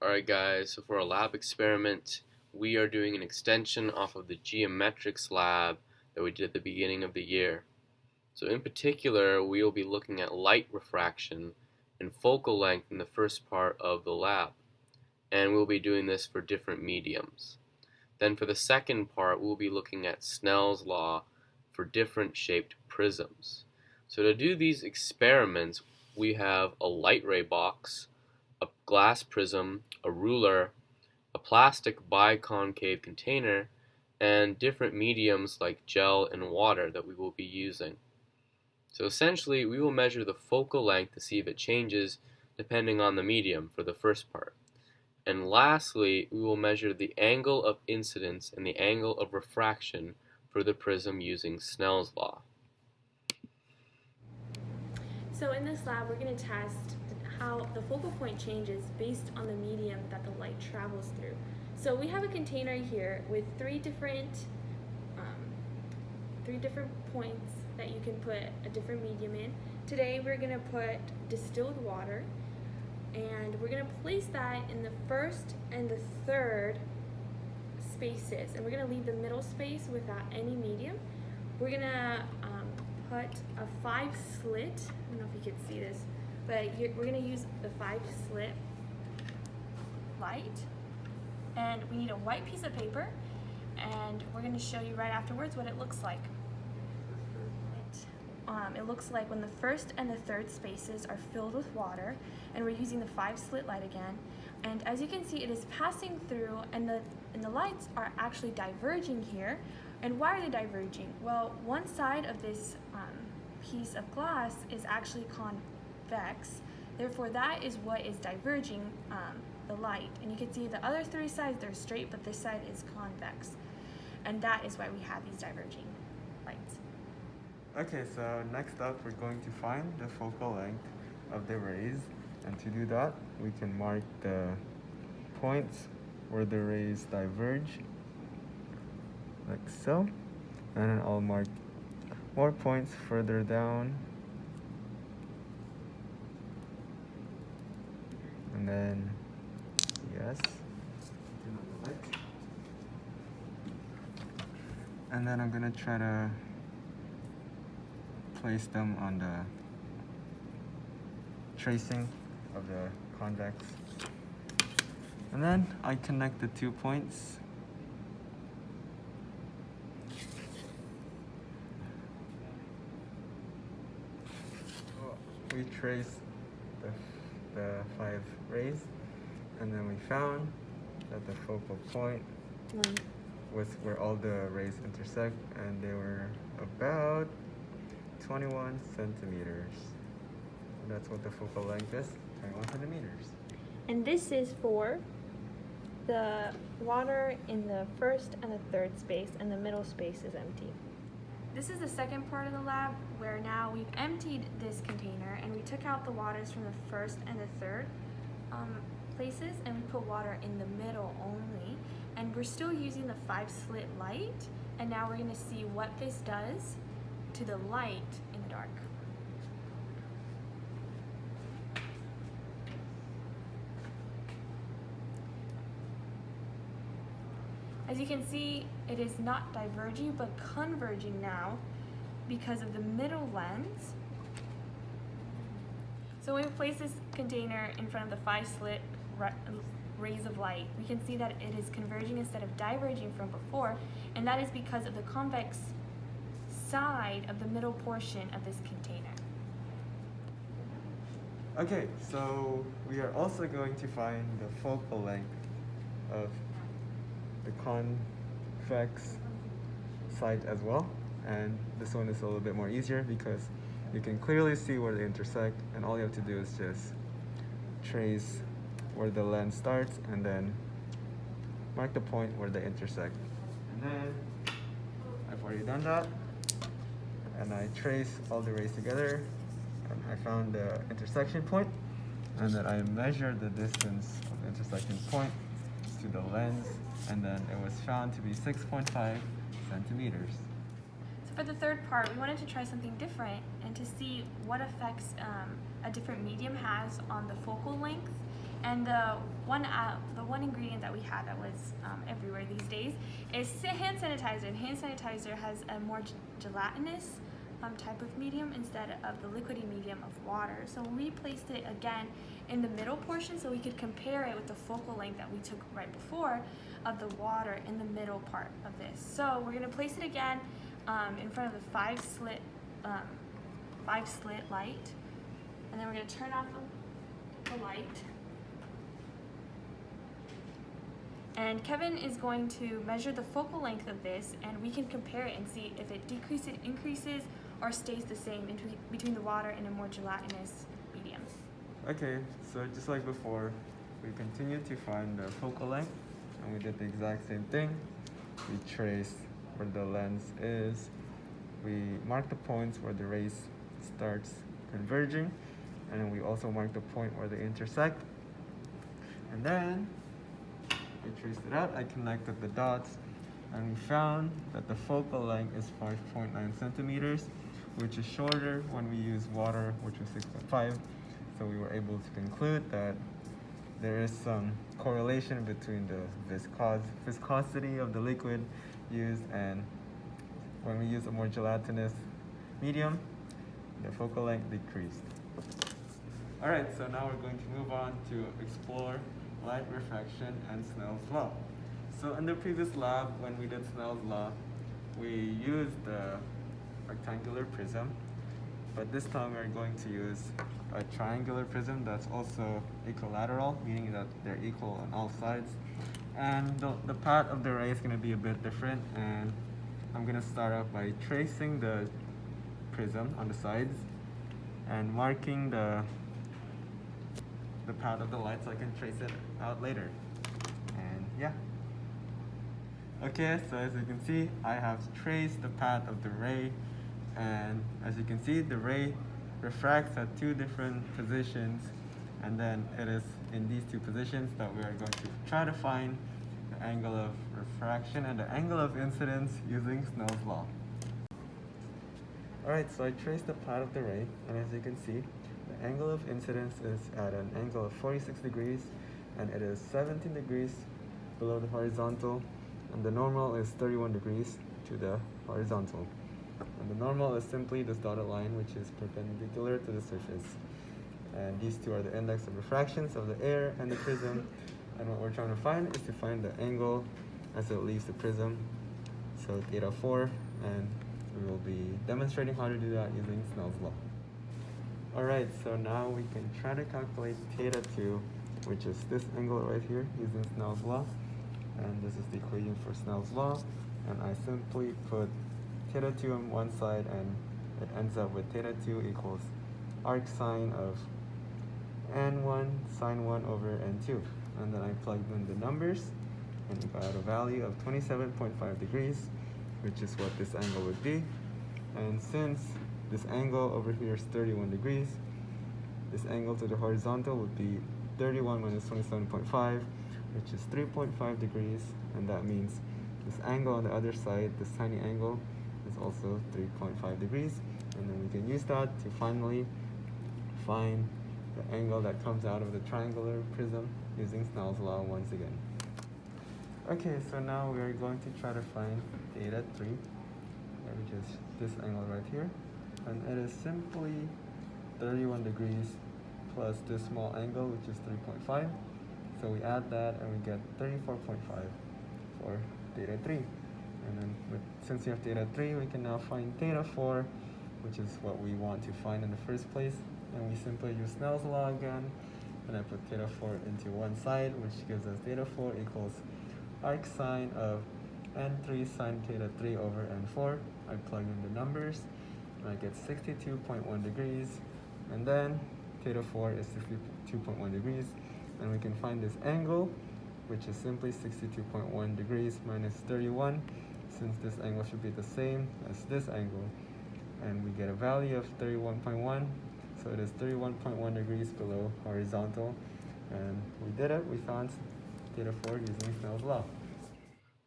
Alright guys, so for our lab experiment, we are doing an extension off of the geometrics lab that we did at the beginning of the year. So in particular, we will be looking at light refraction and focal length in the first part of the lab. And we'll be doing this for different mediums. Then for the second part, we'll be looking at Snell's law for different shaped prisms. So to do these experiments, we have a light ray box, a glass prism, a ruler, a plastic biconcave container, and different mediums like gel and water that we will be using. So essentially, we will measure the focal length to see if it changes depending on the medium for the first part. And lastly, we will measure the angle of incidence and the angle of refraction for the prism using Snell's law. So in this lab, we're going to test how the focal point changes based on the medium that the light travels through. So we have a container here with three different points that you can put a different medium in. Today we're going to put distilled water, and we're going to place that in the first and the third spaces, and we're going to leave the middle space without any medium. We're going to put a 5-slit, I don't know if you can see this, but we're going to use the 5-slit light, and we need a white piece of paper, and we're going to show you right afterwards what it looks like. It looks like when the first and the third spaces are filled with water, and we're using the 5-slit light again, and as you can see, it is passing through, and the lights are actually diverging here. And why are they diverging? Well, one side of this piece of glass is actually convex, therefore that is what is diverging the light. And you can see the other three sides, they're straight, but this side is convex, and that is why we have these diverging lights. Okay, so next up we're going to find the focal length of the rays, and to do that we can mark the points where the rays diverge, like so, and then I'll mark more points further down, and then yes, and then I'm gonna try to place them on the tracing of the convex, and then I connect the 2 points. We trace the 5 rays, and then we found that the focal point was where all the rays intersect, and they were about 21 centimeters. And that's what the focal length is, 21 centimeters. And this is for the water in the first and the third space, and the middle space is empty. This is the second part of the lab, where now we've emptied this container and we took out the waters from the first and the third places, and we put water in the middle only. And we're still using the 5-slit light, and now we're going to see what this does to the light in the dark. As you can see, it is not diverging but converging now because of the middle lens. So when we place this container in front of the 5-slit rays of light, we can see that it is converging instead of diverging from before, and that is because of the convex side of the middle portion of this container. Okay, so we are also going to find the focal length of the convex side as well, and this one is a little bit more easier because you can clearly see where they intersect, and all you have to do is just trace where the lens starts and then mark the point where they intersect. And then I've already done that, and I trace all the rays together, and I found the intersection point, and then I measured the distance of the intersection point to the lens, and then it was found to be 6.5 centimeters. So for the third part, we wanted to try something different and to see what effects a different medium has on the focal length. And the one ingredient that we had that was everywhere these days is hand sanitizer. And hand sanitizer has a more gelatinous type of medium instead of the liquidy medium of water. So we placed it again in the middle portion so we could compare it with the focal length that we took right before of the water in the middle part of this. So we're going to place it again in front of the five slit light, and then we're going to turn off the light. And Kevin is going to measure the focal length of this, and we can compare it and see if it decreases, increases, or stays the same between the water and a more gelatinous medium. Okay, so just like before, we continue to find the focal length, and we did the exact same thing. We traced where the lens is. We marked the points where the rays starts converging, and then we also marked the point where they intersect. And then we traced it out. I connected the dots, and we found that the focal length is 5.9 centimeters, which is shorter when we use water, which was 6.5. So we were able to conclude that there is some correlation between the viscosity of the liquid used, and when we use a more gelatinous medium, the focal length decreased. All right, so now we're going to move on to explore light refraction and Snell's law. So in the previous lab, when we did Snell's law, we used the rectangular prism, but this time we're going to use a triangular prism that's also equilateral, meaning that they're equal on all sides. And the path of the ray is going to be a bit different, and I'm going to start off by tracing the prism on the sides and marking the path of the light so I can trace it out later. And yeah. Okay, so as you can see, I have traced the path of the ray, and as you can see, the ray refracts at two different positions, and then it is in these two positions that we are going to try to find the angle of refraction and the angle of incidence using Snell's law. Alright, so I traced the path of the ray, and as you can see, the angle of incidence is at an angle of 46 degrees, and it is 17 degrees below the horizontal, and the normal is 31 degrees to the horizontal. And the normal is simply this dotted line, which is perpendicular to the surface. And these two are the index of refractions of the air and the prism. And what we're trying to find is to find the angle as it leaves the prism, so theta 4, and we will be demonstrating how to do that using Snell's law. Alright, so now we can try to calculate theta 2, which is this angle right here, using Snell's law. And this is the equation for Snell's law. And I simply put theta 2 on one side, and it ends up with theta 2 equals arc sine of n1 sine 1 over n2. And then I plugged in the numbers, and we got a value of 27.5 degrees, which is what this angle would be. And since this angle over here is 31 degrees, this angle to the horizontal would be 31 minus 27.5, which is 3.5 degrees, and that means this angle on the other side, this tiny angle, is also 3.5 degrees, and then we can use that to finally find the angle that comes out of the triangular prism using Snell's law once again. Okay, so now we are going to try to find theta 3, which is this angle right here, and it is simply 31 degrees plus this small angle, which is 3.5. So we add that and we get 34.5 for theta 3. And then since we have theta 3, we can now find theta 4, which is what we want to find in the first place. And we simply use Snell's law again, and I put theta 4 into one side, which gives us theta 4 equals arc sine of n3 sine theta 3 over n4. I plug in the numbers, and I get 62.1 degrees. And then theta 4 is 62.1 degrees. And we can find this angle, which is simply 62.1 degrees minus 31, since this angle should be the same as this angle. And we get a value of 31.1, so it is 31.1 degrees below horizontal. And we did it, we found theta 4 using Snell's law.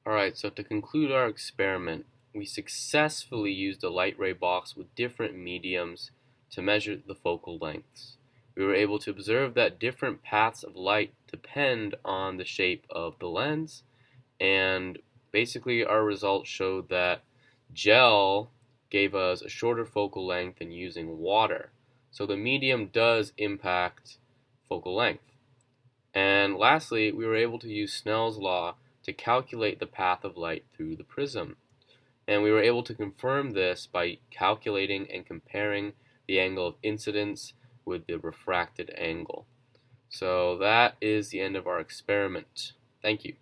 Alright, so to conclude our experiment, we successfully used a light ray box with different mediums to measure the focal lengths. We were able to observe that different paths of light depend on the shape of the lens, and basically our results showed that gel gave us a shorter focal length than using water. So the medium does impact focal length. And lastly, we were able to use Snell's law to calculate the path of light through the prism. And we were able to confirm this by calculating and comparing the angle of incidence with the refracted angle. So that is the end of our experiment. Thank you.